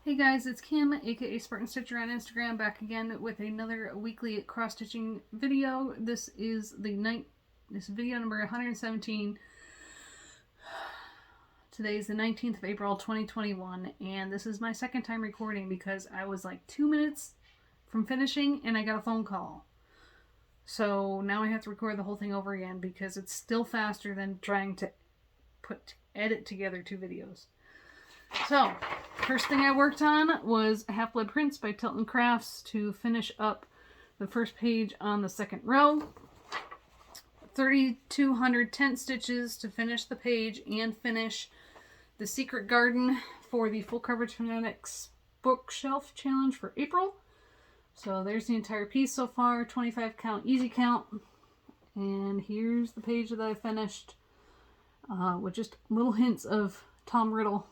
Hey guys, it's Kim, aka Spartan Stitcher on Instagram, back again with another weekly cross-stitching video. This is video number 117. Today is the 19th of April, 2021, and this is my second time recording because I was like 2 minutes from finishing and I got a phone call. So now I have to record the whole thing over again because it's still faster than trying to edit together two videos. So, first thing I worked on was Half-Blood Prints by Tilton Crafts to finish up the first page on the second row. 3,200 tent stitches to finish the page and finish the Secret Garden for the Full Coverage Fanatics Bookshelf Challenge for April. So there's the entire piece so far, 25 count, easy count. And here's the page that I finished with just little hints of Tom Riddle.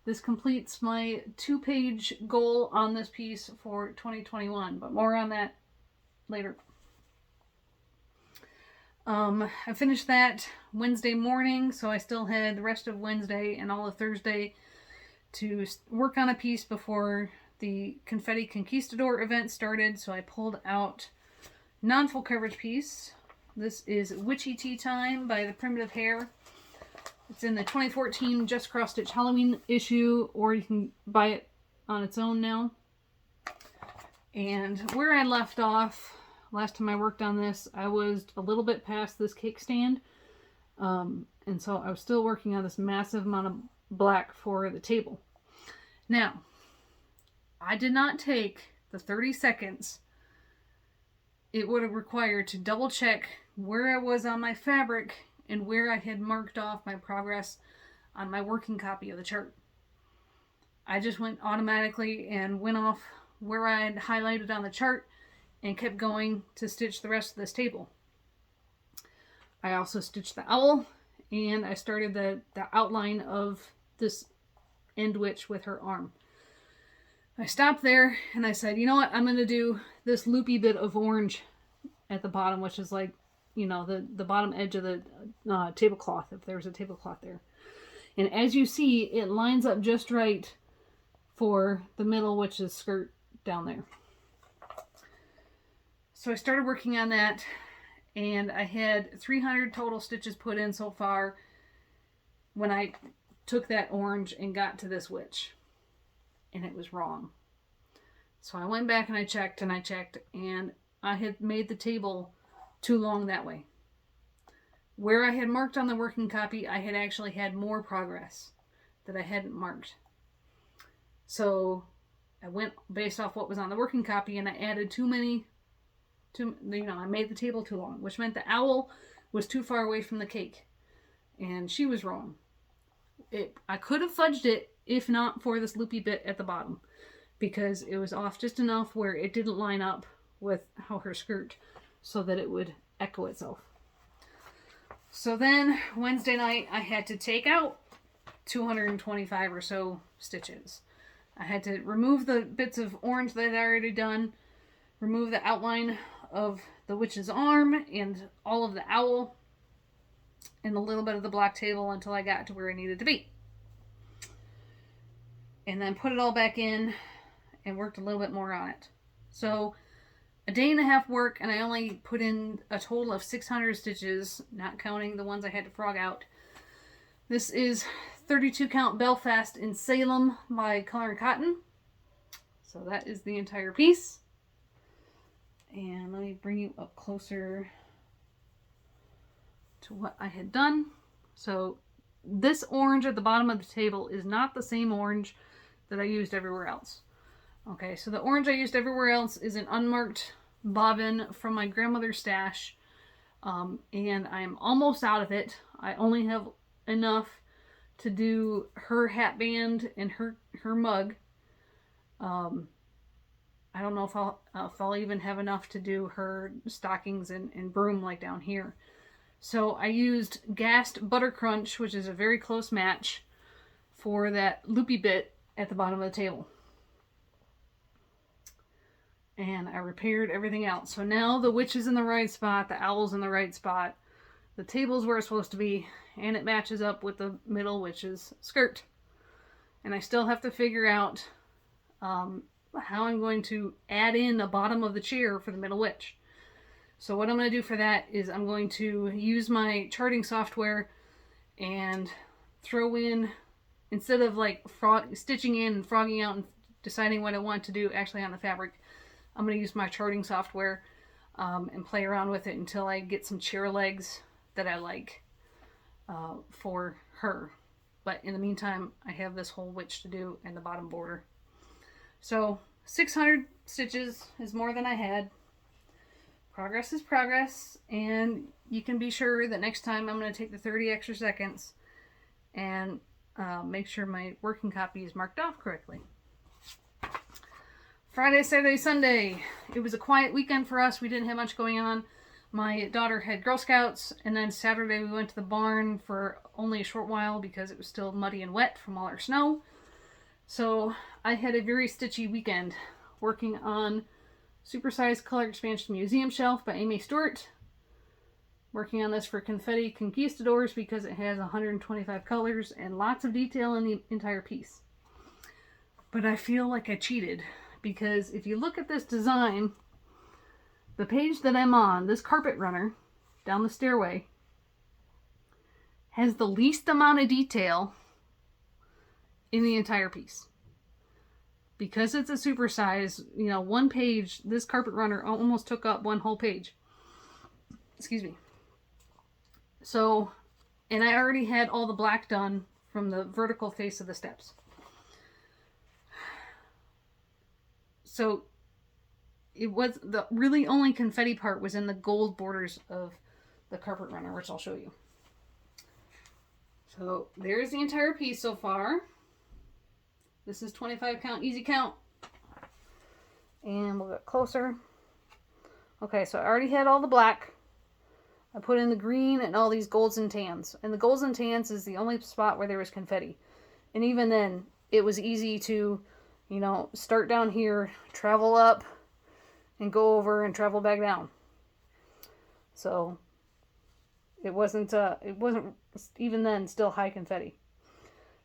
This completes my 2-page goal on this piece for 2021, but more on that later. I finished that Wednesday morning, so I still had the rest of Wednesday and all of Thursday to work on a piece before the Confetti Conquistador event started, so I pulled out non-full coverage piece. This is Witchy Tea Time by the Primitive Hare. It's in the 2014 Just Cross Stitch Halloween issue, or you can buy it on its own now. And where I left off, last time I worked on this, I was a little bit past this cake stand. And so I was still working on this massive amount of black for the table. Now, I did not take the 30 seconds it would have required to double check where I was on my fabric and where I had marked off my progress on my working copy of the chart. I just went automatically and went off where I had highlighted on the chart and kept going to stitch the rest of this table. I also stitched the owl, and I started the outline of this end witch with her arm. I stopped there and I said, you know what, I'm going to do this loopy bit of orange at the bottom, which is like, you know, the bottom edge of the tablecloth, if there's a tablecloth there. And as you see, it lines up just right for the middle witch's skirt down there. So I started working on that, and I had 300 total stitches put in so far when I took that orange and got to this witch. And it was wrong. So I went back and I checked, and I had made the table too long that way. Where I had marked on the working copy, I had actually had more progress that I hadn't marked. So I went based off what was on the working copy, and I added I made the table too long, which meant the owl was too far away from the cake. And she was wrong. I could have fudged it if not for this loopy bit at the bottom, because it was off just enough where it didn't line up with how her skirt, so that it would echo itself. So then Wednesday night I had to take out 225 or so stitches. I had to remove the bits of orange that I'd already done, remove the outline of the witch's arm and all of the owl and a little bit of the black table until I got to where I needed to be. And then put it all back in and worked a little bit more on it. So a day and a half work, and I only put in a total of 600 stitches, not counting the ones I had to frog out. This is 32 count Belfast in Salem by Color and Cotton. So that is the entire piece. And let me bring you up closer to what I had done. So this orange at the bottom of the table is not the same orange that I used everywhere else. Okay, so the orange I used everywhere else is an unmarked bobbin from my grandmother's stash, and I'm almost out of it. I only have enough to do her hat band and her mug. I don't know if I'll even have enough to do her stockings and broom like down here. So I used Gassed Butter Crunch, which is a very close match, for that loopy bit at the bottom of the table. And I repaired everything else. So now the witch is in the right spot, the owl's in the right spot, the table's where it's supposed to be, and it matches up with the middle witch's skirt. And I still have to figure out how I'm going to add in the bottom of the chair for the middle witch. So what I'm going to do for that is I'm going to use my charting software and throw in, instead of like stitching in and frogging out and deciding what I want to do actually on the fabric, I'm going to use my charting software and play around with it until I get some chair legs that I like for her. But in the meantime, I have this whole witch to do and the bottom border. So 600 stitches is more than I had. Progress is progress, and you can be sure that next time I'm going to take the 30 extra seconds and make sure my working copy is marked off correctly. Friday, Saturday, Sunday. It was a quiet weekend for us. We didn't have much going on. My daughter had Girl Scouts, and then Saturday we went to the barn for only a short while because it was still muddy and wet from all our snow. So I had a very stitchy weekend working on Supersized Color Expansion Museum Shelf by Amy Stewart. Working on this for Confetti Conquistadors because it has 125 colors and lots of detail in the entire piece. But I feel like I cheated because if you look at this design, the page that I'm on, this carpet runner down the stairway, has the least amount of detail in the entire piece. Because it's a supersize, one page, this carpet runner almost took up one whole page. Excuse me. So, and I already had all the black done from the vertical face of the steps. So, it was the really only confetti part was in the gold borders of the carpet runner, which I'll show you. So, there's the entire piece so far. This is 25 count, easy count. And we'll get closer. Okay, so I already had all the black. I put in the green and all these golds and tans. And the golds and tans is the only spot where there was confetti. And even then, it was easy to, start down here, travel up, and go over and travel back down. So, it wasn't even then still high confetti.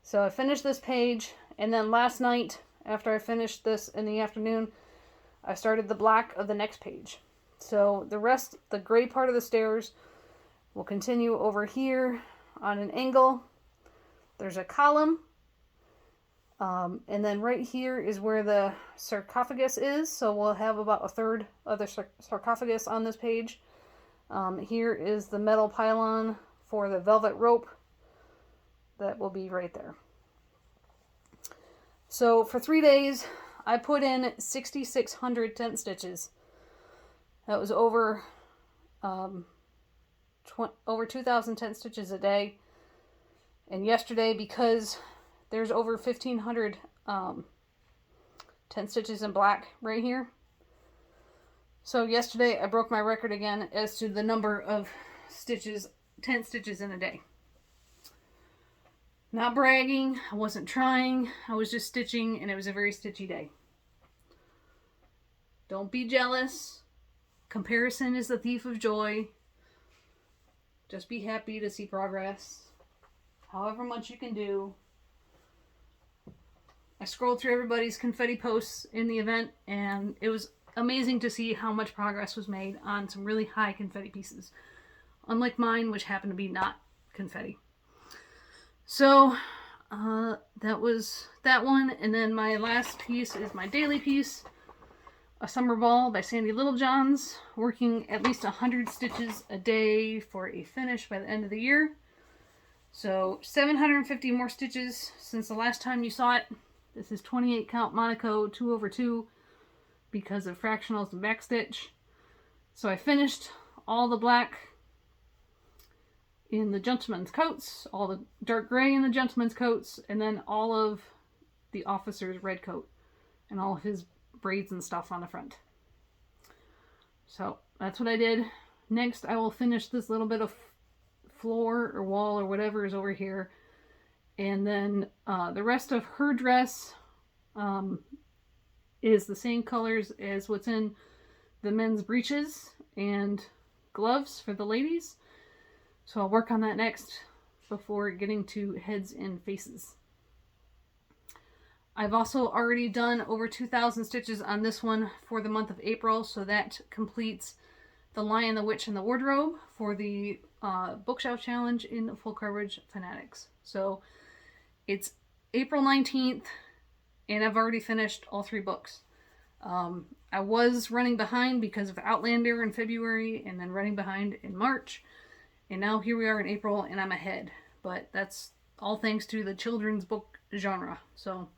So I finished this page, and then last night, after I finished this in the afternoon, I started the black of the next page. So the rest, the gray part of the stairs, will continue over here on an angle. There's a column, and then right here is where the sarcophagus is, so we'll have about a third of the sarcophagus on this page. Here is the metal pylon for the velvet rope. That will be right there. So for 3 days, I put in 6,600 tent stitches. That was over 2,000 tent stitches a day. And yesterday, because there's over 1,500 tent stitches in black right here. So yesterday, I broke my record again as to the number of stitches, tent stitches in a day. Not bragging, I wasn't trying, I was just stitching, and it was a very stitchy day. Don't be jealous. Comparison is the thief of joy. Just be happy to see progress. However much you can do. I scrolled through everybody's confetti posts in the event, and it was amazing to see how much progress was made on some really high confetti pieces. Unlike mine, which happened to be not confetti. So, that was that one. And then my last piece is my daily piece. A Summer Ball by Sandy Littlejohns. Working at least 100 stitches a day for a finish by the end of the year. So, 750 more stitches since the last time you saw it. This is 28 count Monaco 2/2 because of fractionals and backstitch. So I finished all the black in the gentleman's coats, all the dark gray in the gentleman's coats, and then all of the officer's red coat and all of his braids and stuff on the front. So that's what I did. Next, I will finish this little bit of floor or wall or whatever is over here. And then the rest of her dress is the same colors as what's in the men's breeches and gloves for the ladies. So I'll work on that next before getting to heads and faces. I've also already done over 2,000 stitches on this one for the month of April, so that completes The Lion, the Witch, and the Wardrobe for the bookshelf challenge in Full Coverage Fanatics. So it's April 19th, and I've already finished all 3 books. I was running behind because of Outlander in February, and then running behind in March, and now here we are in April, and I'm ahead. But that's all thanks to the children's book genre. So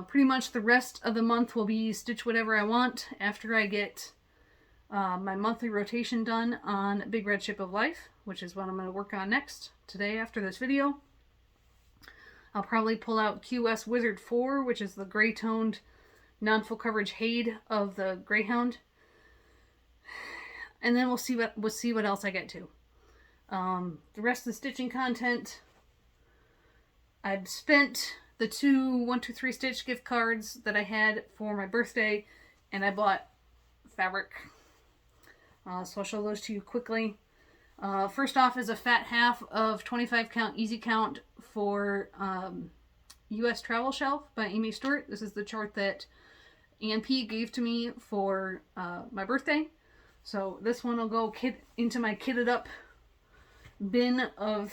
pretty much the rest of the month will be stitch whatever I want after I get my monthly rotation done on Big Red Ship of Life, which is what I'm going to work on next today after this video. I'll probably pull out QS Wizard 4, which is the gray toned non-full coverage Haid of the Greyhound, and then we'll see what else I get to. The rest of the stitching content, I've spent the 2 1-2-3 Stitch gift cards that I had for my birthday, and I bought fabric. So I'll show those to you quickly. First off is a fat half of 25 count easy count for US Travel Shelf by Amy Stewart. This is the chart that Ann P gave to me for my birthday. So this one will go into my kitted up bin of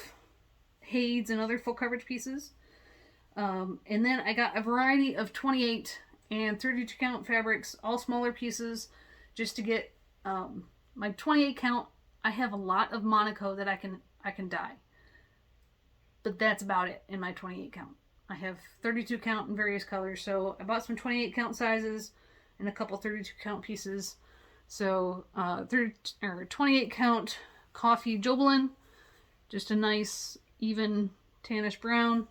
Haids and other full coverage pieces. And then I got a variety of 28 and 32 count fabrics, all smaller pieces, just to get my 28 count. I have a lot of Monaco that I can dye, but that's about it in my 28 count. I have 32 count in various colors, so I bought some 28 count sizes and a couple 32 count pieces. So 28 count coffee Jobelin, just a nice even tannish brown.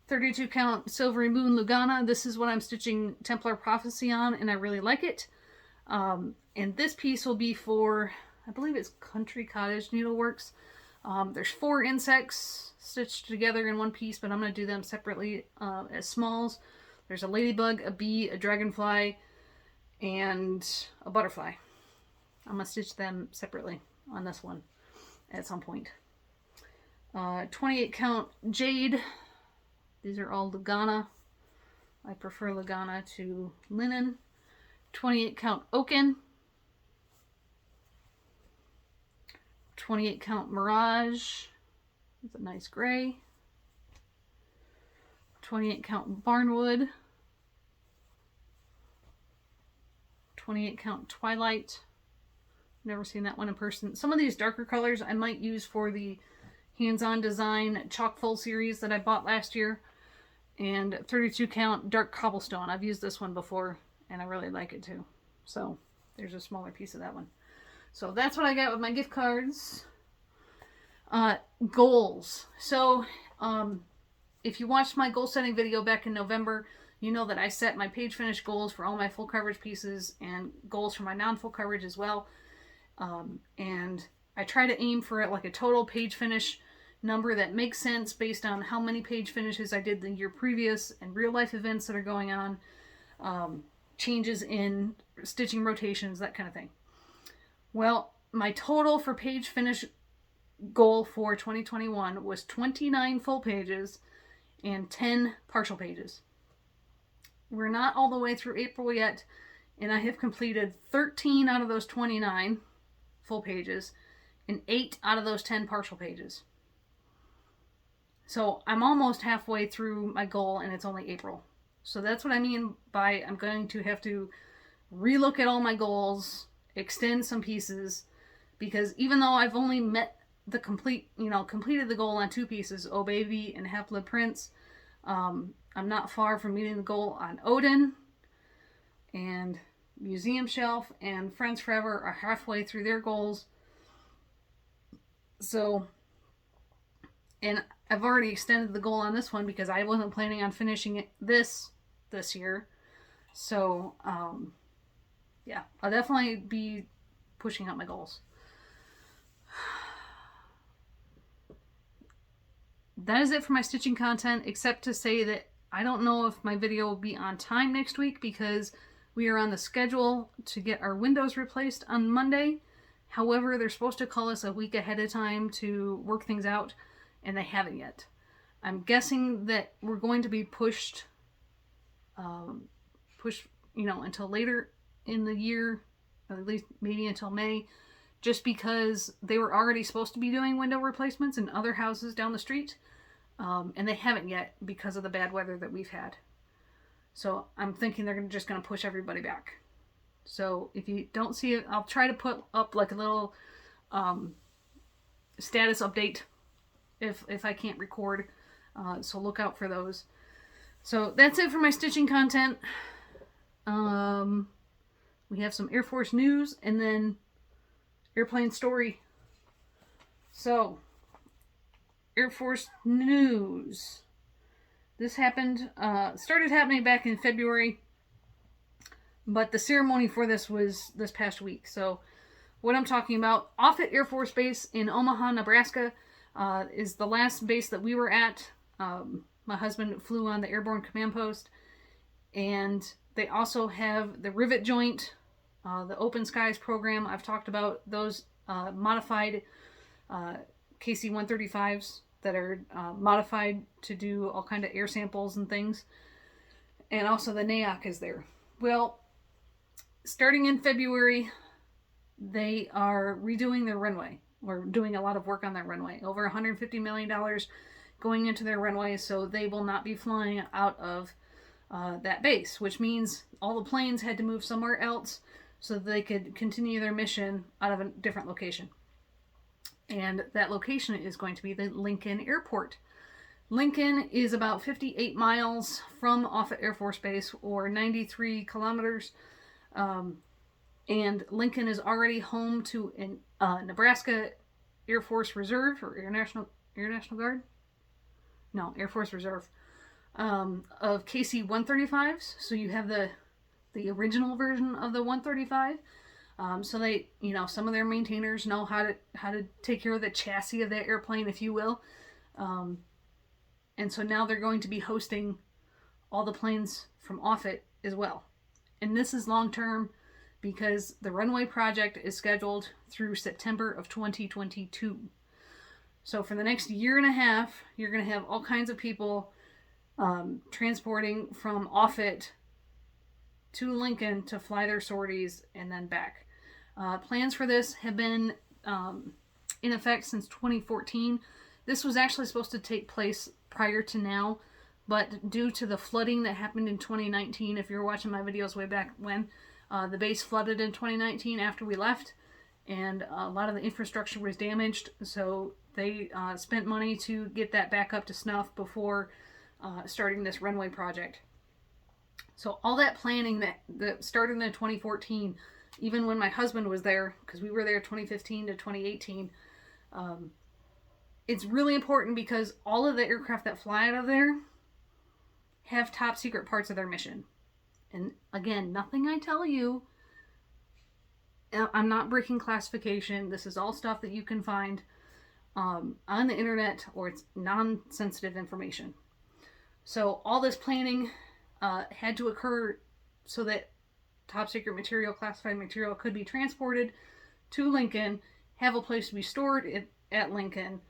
32 count Silvery Moon Lugana. This is what I'm stitching Templar Prophecy on, and I really like it. And this piece will be for, I believe it's Country Cottage Needleworks. There's 4 insects stitched together in one piece, but I'm going to do them separately as smalls. There's a ladybug, a bee, a dragonfly, and a butterfly. I'm going to stitch them separately on this one at some point. 28 count Jade. These are all Lugana. I prefer Lugana to linen. 28 count Oaken. 28 count Mirage. It's a nice gray. 28 count Barnwood. 28 count Twilight. Never seen that one in person. Some of these darker colors I might use for the hands-on design Chock-full series that I bought last year. And 32 count Dark Cobblestone. I've used this one before and I really like it too. So there's a smaller piece of that one. So that's what I got with my gift cards. Goals. So if you watched my goal setting video back in November, you know that I set my page finish goals for all my full coverage pieces and goals for my non-full coverage as well. And I try to aim for like a total page finish number that makes sense based on how many page finishes I did the year previous and real life events that are going on, changes in stitching rotations, that kind of thing. Well, my total for page finish goal for 2021 was 29 full pages and 10 partial pages. We're not all the way through April yet, and I have completed 13 out of those 29 full pages and 8 out of those 10 partial pages. So I'm almost halfway through my goal and it's only April. So that's what I mean by I'm going to have to relook at all my goals, extend some pieces, because even though I've only met the completed the goal on 2 pieces, Oh Baby and Half Blood Prince, I'm not far from meeting the goal on Odin, and Museum Shelf and Friends Forever are halfway through their goals. So, and I've already extended the goal on this one because I wasn't planning on finishing it this year. So, yeah, I'll definitely be pushing out my goals. That is it for my stitching content, except to say that I don't know if my video will be on time next week because we are on the schedule to get our windows replaced on Monday. However, they're supposed to call us a week ahead of time to work things out, and they haven't yet. I'm guessing that we're going to be pushed, until later in the year, at least maybe until May, just because they were already supposed to be doing window replacements in other houses down the street, and they haven't yet because of the bad weather that we've had. So I'm thinking they're just going to push everybody back. So if you don't see it, I'll try to put up like a little status update if I can't record. So look out for those. So that's it for my stitching content. We have some Air Force news and then airplane story. So, Air Force news. This started happening back in February, but the ceremony for this was this past week. So, what I'm talking about, Offutt Air Force Base in Omaha, Nebraska, is the last base that we were at. My husband flew on the Airborne Command Post, and they also have the Rivet Joint, the Open Skies program. I've talked about those modified KC-135s that are modified to do all kind of air samples and things. And also the NAOC is there. Well, starting in February, they are redoing their runway. We're doing a lot of work on their runway. Over $150 million going into their runway, so they will not be flying out of that base, which means all the planes had to move somewhere else so that they could continue their mission out of a different location. And that location is going to be the Lincoln Airport. Lincoln is about 58 miles from Offutt Air Force Base, or 93 kilometers. And Lincoln is already home to Nebraska Air Force Reserve, or Air National Guard? No, Air Force Reserve. Of KC-135s. So you have the original version of the 135. So they, some of their maintainers know how to take care of the chassis of that airplane, if you will. And so now they're going to be hosting all the planes from Offutt as well. And this is long term because the runway project is scheduled through September of 2022. So for the next year and a half, you're going to have all kinds of people transporting from Offutt to Lincoln to fly their sorties and then back. Plans for this have been in effect since 2014. This was actually supposed to take place prior to now, but due to the flooding that happened in 2019, if you're watching my videos way back when, the base flooded in 2019 after we left, and a lot of the infrastructure was damaged, so they spent money to get that back up to snuff before starting this runway project. So all that planning that started in 2014, even when my husband was there, because we were there 2015 to 2018, it's really important because all of the aircraft that fly out of there have top secret parts of their mission. And again, nothing I tell you, I'm not breaking classification. This is all stuff that you can find on the internet, or it's non-sensitive information. So all this planning had to occur so that top secret material, classified material, could be transported to Lincoln, have a place to be stored at Lincoln,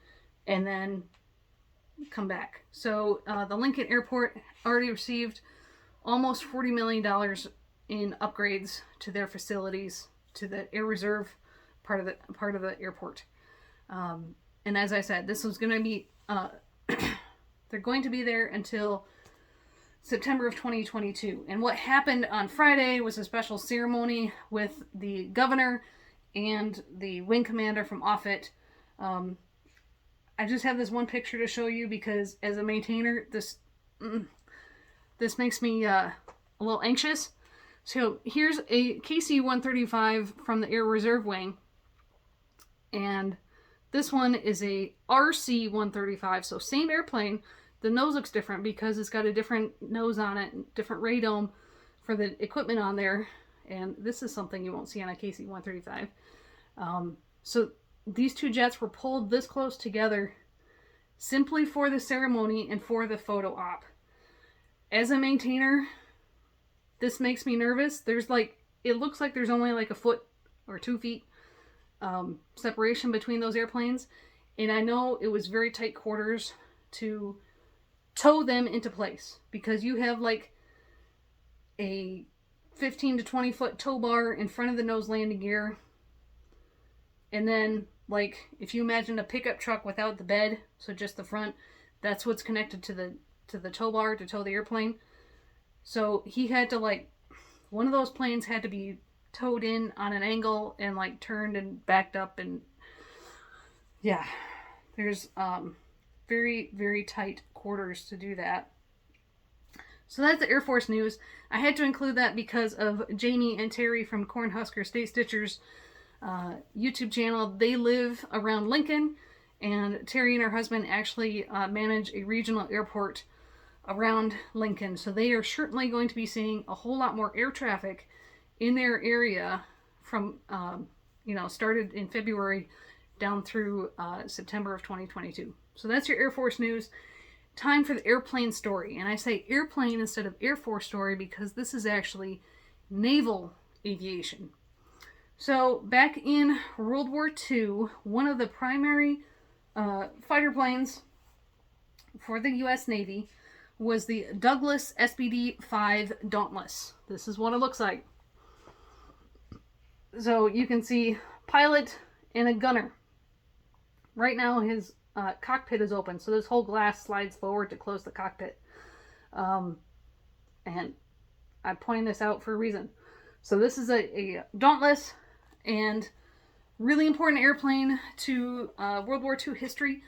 and then come back. So the Lincoln Airport already received almost $40 million in upgrades to their facilities, to the Air Reserve part of the airport. And as I said, this was going to be they're going to be there until September of 2022. And what happened on Friday was a special ceremony with the governor and the wing commander from Offutt. I just have this one picture to show you because as a maintainer, this makes me a little anxious. So here's a KC-135 from the Air Reserve Wing. And this one is a RC-135, so same airplane. The nose looks different because it's got a different nose on it, different radome for the equipment on there. And this is something you won't see on a KC-135. So these two jets were pulled this close together simply for the ceremony and for the photo op. As a maintainer, this makes me nervous. It looks like there's only like a foot or 2 feet separation between those airplanes. And I know it was very tight quarters to tow them into place, because you have like a 15 to 20 foot tow bar in front of the nose landing gear. And then, like, if you imagine a pickup truck without the bed, so just the front, that's what's connected to the tow bar to tow the airplane. So he had to, like, one of those planes had to be towed in on an angle and, like, turned and backed up. And yeah, there's very, very tight quarters to do that. So that's the Air Force news. I had to include that because of Jamie and Terry from Cornhusker State Stitchers YouTube channel. They live around Lincoln, and Terry and her husband actually manage a regional airport around Lincoln. So they are certainly going to be seeing a whole lot more air traffic in their area from, started in February down through September of 2022. So that's your Air Force news. Time for the airplane story. And I say airplane instead of Air Force story because this is actually naval aviation. So back in World War II, one of the primary fighter planes for the U.S. Navy was the Douglas SBD-5 Dauntless. This is what it looks like. So you can see pilot and a gunner. Right now his cockpit is open, so this whole glass slides forward to close the cockpit. And I'm pointing this out for a reason. So this is a Dauntless, and really important airplane to World War II history.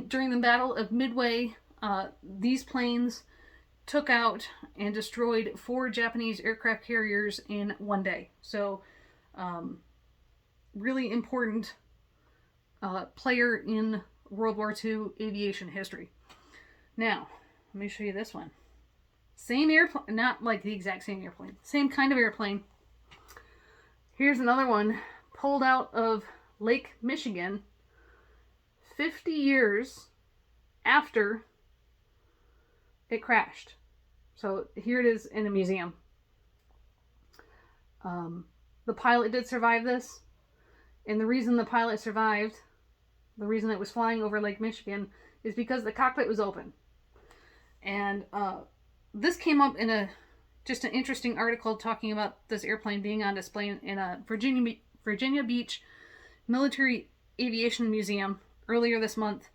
During the Battle of Midway, these planes took out and destroyed 4 Japanese aircraft carriers in one day. So really important player in World War II aviation history. Now, let me show you this one. Same airplane, not like the exact same airplane, same kind of airplane. Here's another one pulled out of Lake Michigan 50 years after it crashed. So here it is in a museum. The pilot did survive this, and the reason the pilot survived, the reason it was flying over Lake Michigan, is because the cockpit was open. And this came up in just an interesting article talking about this airplane being on display in a Virginia Beach Military Aviation Museum earlier this month.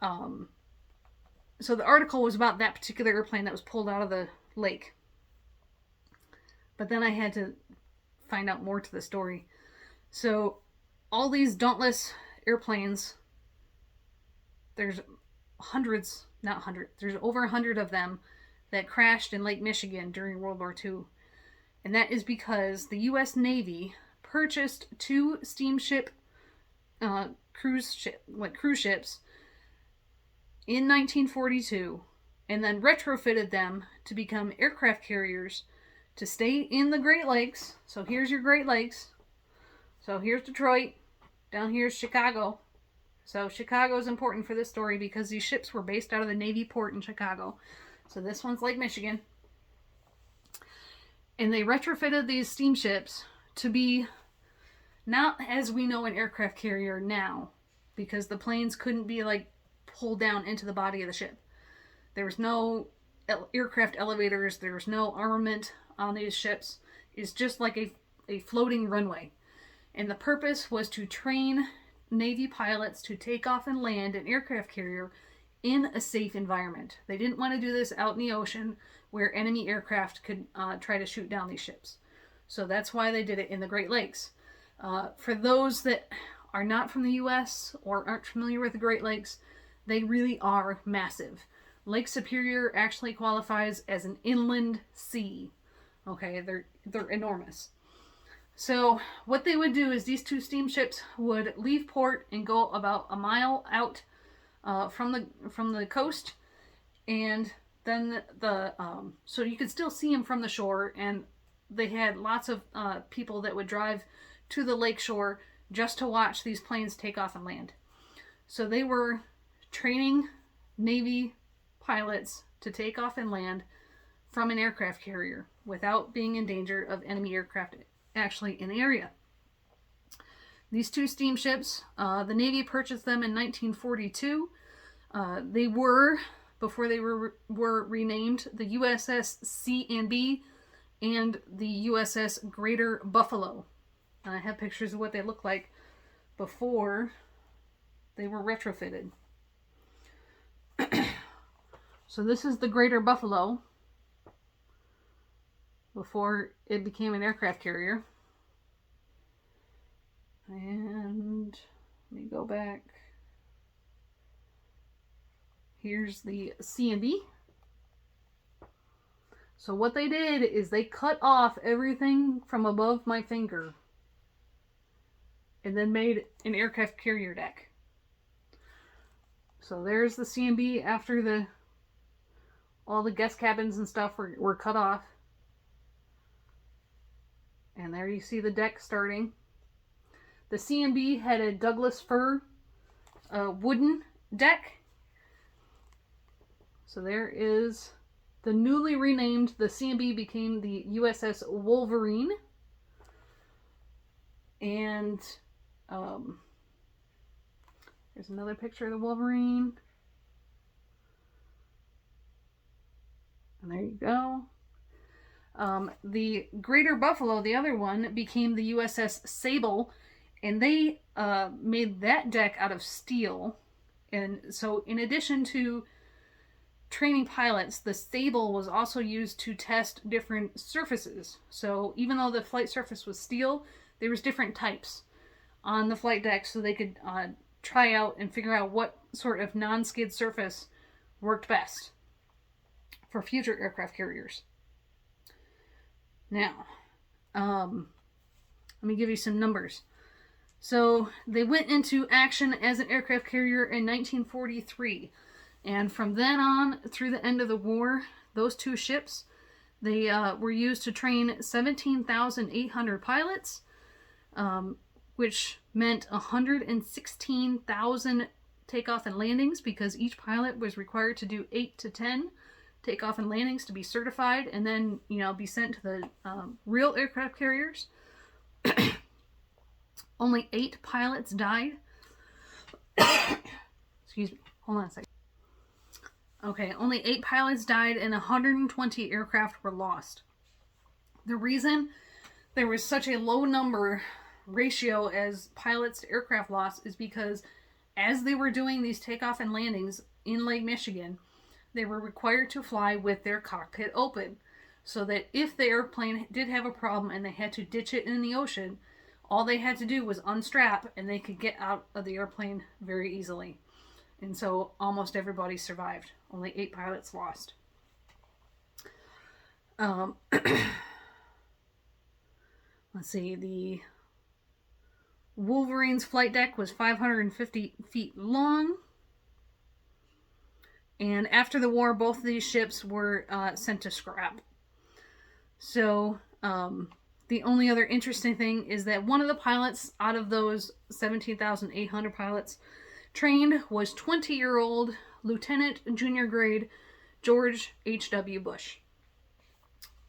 So the article was about that particular airplane that was pulled out of the lake. But then I had to find out more to the story. So all these Dauntless airplanes, there's there's over 100 of them that crashed in Lake Michigan during World War II. And that is because the U.S. Navy purchased 2 steamship cruise ships in 1942 and then retrofitted them to become aircraft carriers to stay in the Great Lakes. So here's your Great Lakes. So here's Detroit. Down here's Chicago. So Chicago is important for this story because these ships were based out of the Navy port in Chicago. So this one's Lake Michigan. And they retrofitted these steamships to be not as we know an aircraft carrier now, because the planes couldn't be like pulled down into the body of the ship. There was no aircraft elevators. There was no armament on these ships. It's just like a floating runway. And the purpose was to train Navy pilots to take off and land an aircraft carrier in a safe environment. They didn't want to do this out in the ocean where enemy aircraft could try to shoot down these ships. So that's why they did it in the Great Lakes. For those that are not from the U.S. or aren't familiar with the Great Lakes, they really are massive. Lake Superior actually qualifies as an inland sea. Okay, they're enormous. So what they would do is these 2 steamships would leave port and go about a mile out from the coast, and then so you could still see them from the shore, and they had lots of people that would drive to the lake shore just to watch these planes take off and land. So they were training Navy pilots to take off and land from an aircraft carrier without being in danger of enemy aircraft actually in the area. These 2 steamships, the Navy purchased them in 1942. They were, before they were renamed, the USS C&B and the USS Greater Buffalo. And I have pictures of what they looked like before they were retrofitted. So this is the Greater Buffalo before it became an aircraft carrier. And let me go back. Here's the C&B. So what they did is they cut off everything from above my finger and then made an aircraft carrier deck. So there's the C&B after all the guest cabins and stuff were cut off. And there you see the deck starting. The C&B had a Douglas fir wooden deck. So there is the newly renamed, the C&B became the USS Wolverine. And there's another picture of the Wolverine. And there you go. The Greater Buffalo, the other one, became the USS Sable. And they made that deck out of steel. And so in addition to training pilots, the Sable was also used to test different surfaces. So even though the flight surface was steel, there was different types on the flight deck so they could try out and figure out what sort of non-skid surface worked best for future aircraft carriers. Now, let me give you some numbers. So they went into action as an aircraft carrier in 1943. And from then on through the end of the war, those two ships, they were used to train 17,800 pilots, which meant 116,000 takeoff and landings, because each pilot was required to do 8 to 10 takeoff and landings to be certified and then, be sent to the real aircraft carriers. Only 8 pilots died. Excuse me. Hold on a second. Okay, only 8 pilots died and 120 aircraft were lost. The reason there was such a low number ratio as pilots to aircraft loss is because as they were doing these takeoff and landings in Lake Michigan, they were required to fly with their cockpit open, so that if the airplane did have a problem and they had to ditch it in the ocean, all they had to do was unstrap and they could get out of the airplane very easily. And so almost everybody survived. Only 8 pilots lost. Let's see, the Wolverine's flight deck was 550 feet long. And after the war, both of these ships were sent to scrap. So, the only other interesting thing is that one of the pilots out of those 17,800 pilots trained was 20-year-old Lieutenant Junior Grade George H.W. Bush.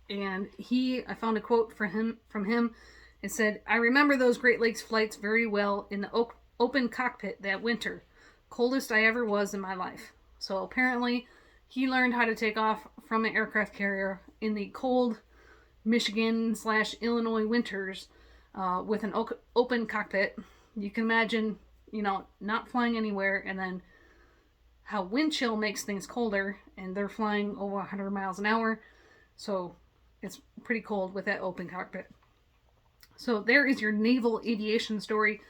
And I found a quote from him. It said, "I remember those Great Lakes flights very well in the open cockpit that winter. Coldest I ever was in my life." So apparently he learned how to take off from an aircraft carrier in the cold Michigan/Illinois winters with an open cockpit. You can imagine, not flying anywhere, and then how wind chill makes things colder, and they're flying over 100 miles an hour. So it's pretty cold with that open cockpit. So there is your naval aviation story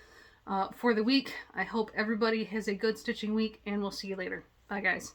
for the week. I hope everybody has a good stitching week, and we'll see you later. Bye, guys.